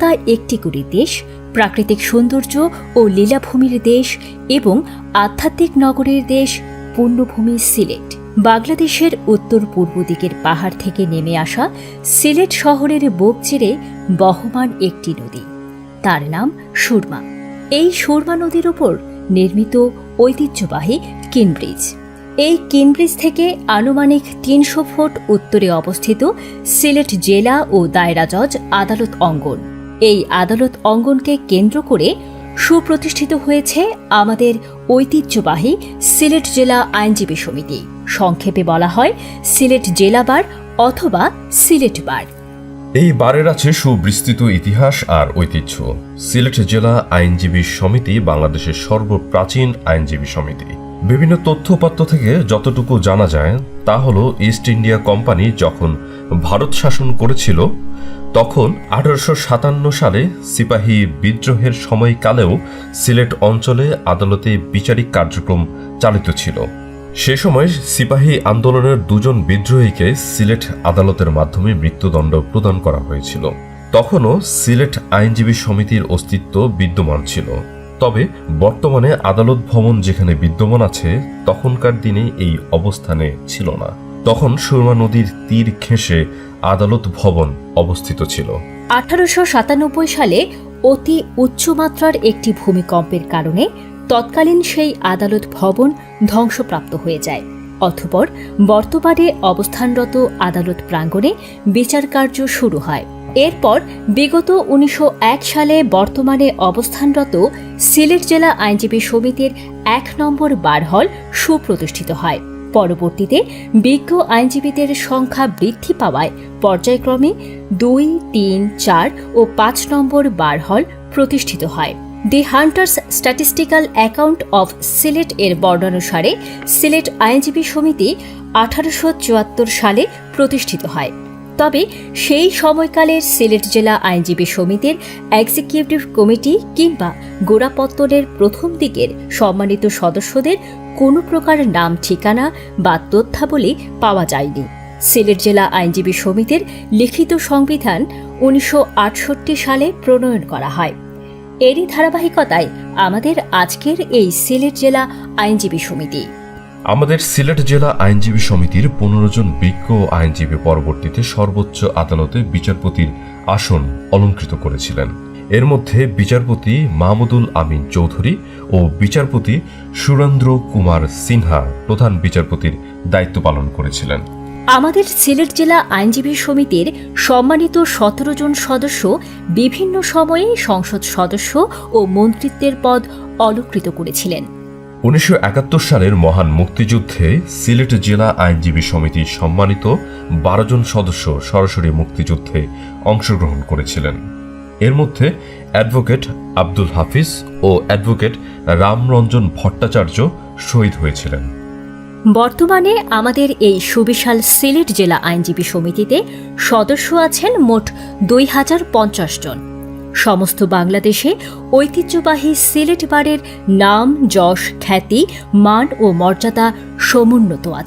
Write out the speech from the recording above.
তা একটি করে দেশ, প্রাকৃতিক সৌন্দর্য ও লীলাভূমির দেশ এবং আধ্যাত্মিক নগরের দেশ পুণ্যভূমি সিলেট। বাংলাদেশের উত্তর পূর্ব দিকের পাহাড় থেকে নেমে আসা সিলেট শহরের বুক চিরে বহমান একটি নদী, তার নাম সুরমা। এই সুরমা নদীর উপর নির্মিত ঐতিহ্যবাহী কিনব্রিজ। এই কিনব্রিজ থেকে আনুমানিক ৩০০ ফুট উত্তরে অবস্থিত সিলেট জেলা ও দায়রা জজ আদালত অঙ্গন। এই আদালত অঙ্গনকে কেন্দ্র করে সুপ্রতিষ্ঠিত হয়েছে আমাদের ঐতিহ্যবাহী সিলেট জেলা আইনজীবী সমিতি, সংক্ষেপে বলা হয় সিলেট জেলা বার অথবা সিলেট বার। এই বারের আছে সুবিস্তৃত ইতিহাস আর ঐতিহ্য। সিলেট জেলা আইনজীবী সমিতি বাংলাদেশের সর্বপ্রাচীন আইনজীবী সমিতি। বিভিন্ন তথ্যপাত্র থেকে যতটুকু জানা যায় তা হলো, ইস্ট ইন্ডিয়া কোম্পানি যখন ভারত শাসন করেছিল তখন 1857 সালে সিপাহী বিদ্রোহের সময়কালেও সিলেট অঞ্চলে আদালতে বিচারিক কার্যক্রম চালিত ছিল। সে সময় সিপাহী আন্দোলনের 2 জন বিদ্রোহীকে সিলেট আদালতের মাধ্যমে মৃত্যুদণ্ড প্রদান করা হয়েছিল। তখনও সিলেট আইনজীবী সমিতির অস্তিত্ব বিদ্যমান ছিল। তবে বর্তমানে আদালত ভবন যেখানে বিদ্যমান আছে, তখনকার দিনে এই অবস্থানে ছিল না। তখন সুরমা নদীর তীর ঘেঁষে আদালত ভবন অবস্থিত ছিল। 1897 সালে অতি উচ্চমাত্রার একটি ভূমিকম্পের কারণে তৎকালীন সেই আদালত ভবন ধ্বংসপ্রাপ্ত হয়ে যায়। অতঃপর বর্তমানে অবস্থানরত আদালত প্রাঙ্গণে বিচার কার্য শুরু হয়। এরপর বিগত 1901 সালে বর্তমানে অবস্থানরত সিলেট জেলা আইনজীবী সমিতির 1 নম্বর বার হল সুপ্রতিষ্ঠিত হয়। পরবর্তীতে বিজ্ঞ আইনজীবীদের সংখ্যা বৃদ্ধি পাওয়ায় পর্যায়ক্রমে 2, 3, 4 ও 5 নম্বর বার হল প্রতিষ্ঠিত হয়। The hunters statistical account of Sylhet এর বর্ণানুসারে সিলেট আইনজীবী সমিতি 1874 সালে প্রতিষ্ঠিত হয়। তবে সেই সময়কালের সিলেট জেলা আইনজীবী সমিতির এক্সিকিউটিভ কমিটি কিংবা গোড়াপত্তনের প্রথম দিকের সম্মানিত সদস্যদের কোনো প্রকার নাম, ঠিকানা বা তথ্যাবলী পাওয়া যায়নি। সিলেট জেলা আইনজীবী সমিতির লিখিত সংবিধান 1968 সালে প্রণয়ন করা হয়। এরই ধারাবাহিকতায় আমাদের আজকের এই সিলেট জেলা আইনজীবী সমিতি। আমাদের সিলেট জেলা আইনজীবী সমিতির 15 জন বিজ্ঞ আইনজীবী পরবর্তীতে সর্বোচ্চ আদালতে বিচারপতির আসন অলংকৃত করেছিলেন। এর মধ্যে বিচারপতি মাহমুদুল আমিন চৌধুরী ও বিচারপতি সুরেন্দ্র কুমার সিনহা প্রধান বিচারপতির দায়িত্ব পালন করেছিলেন। আমাদের সিলেট জেলা আইনজীবী সমিতির সম্মানিত 17 জন সদস্য বিভিন্ন সময়ে সংসদ সদস্য ও মন্ত্রিত্বের পদ অলংকৃত করেছিলেন। 1971 সালের মহান মুক্তিযুদ্ধে সিলেট জেলা আইনজীবী সমিতির সম্মানিত 12 জন সদস্য সরাসরি মুক্তিযুদ্ধে অংশগ্রহণ করেছিলেন। এর মধ্যে অ্যাডভোকেট আব্দুল হাফিজ ও অ্যাডভোকেট রামরঞ্জন ভট্টাচার্য শহীদ হয়েছিলেন। বর্তমানে আমাদের এই সুবিশাল সিলেট জেলা আইনজীবী সমিতিতে সদস্য আছেন মোট 2050 জন। সমস্ত বাংলাদেশে ঐতিহ্যবাহী সিলেট বারের নাম, যশ, খ্যাতি, মান ও মর্যাদা সমুন্নত আছে।